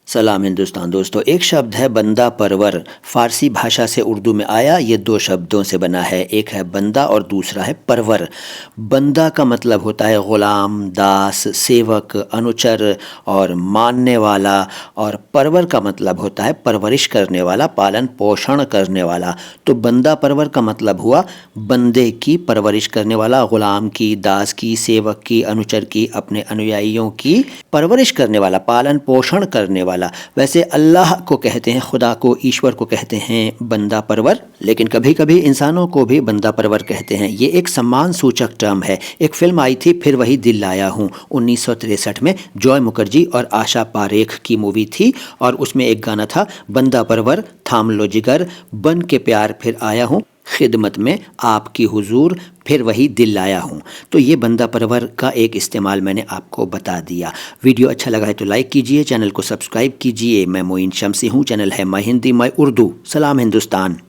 सलाम हिंदुस्तान दोस्तों। एक शब्द है बंदा परवर, फ़ारसी भाषा से उर्दू में आया। ये दो शब्दों से बना है, एक है बंदा और दूसरा है परवर। बंदा का मतलब होता है ग़ुलाम, दास, सेवक, अनुचर और मानने वाला। और परवर का मतलब होता है परवरिश करने वाला, पालन पोषण करने वाला। तो बंदा परवर का मतलब हुआ बंदे की परवरिश करने वाला, ग़ुलाम की, दास की, सेवक की, अनुचर की, अपने अनुयायियों की परवरिश करने वाला, पालन पोषण करने वाला। वैसे अल्लाह को कहते हैं, खुदा को, ईश्वर को कहते हैं बंदा परवर, लेकिन कभी कभी इंसानों को भी बंदा परवर कहते हैं। ये एक सम्मान सूचक टर्म है। एक फिल्म आई थी फिर वही दिल लाया हूँ 1963 में, जॉय मुखर्जी और आशा पारेख की मूवी थी, और उसमें एक गाना था बंदा परवर थाम लो जिगर, बन के प्यार फिर आया हूँ, खिदमत में आपकी हुजूर, फिर वही दिल लाया हूँ। तो ये बंदा परवर का एक इस्तेमाल मैंने आपको बता दिया। वीडियो अच्छा लगा है तो लाइक कीजिए, चैनल को सब्सक्राइब कीजिए। मैं मोइन शम्सी हूँ, चैनल है माई हिंदी माई उर्दू। सलाम हिंदुस्तान।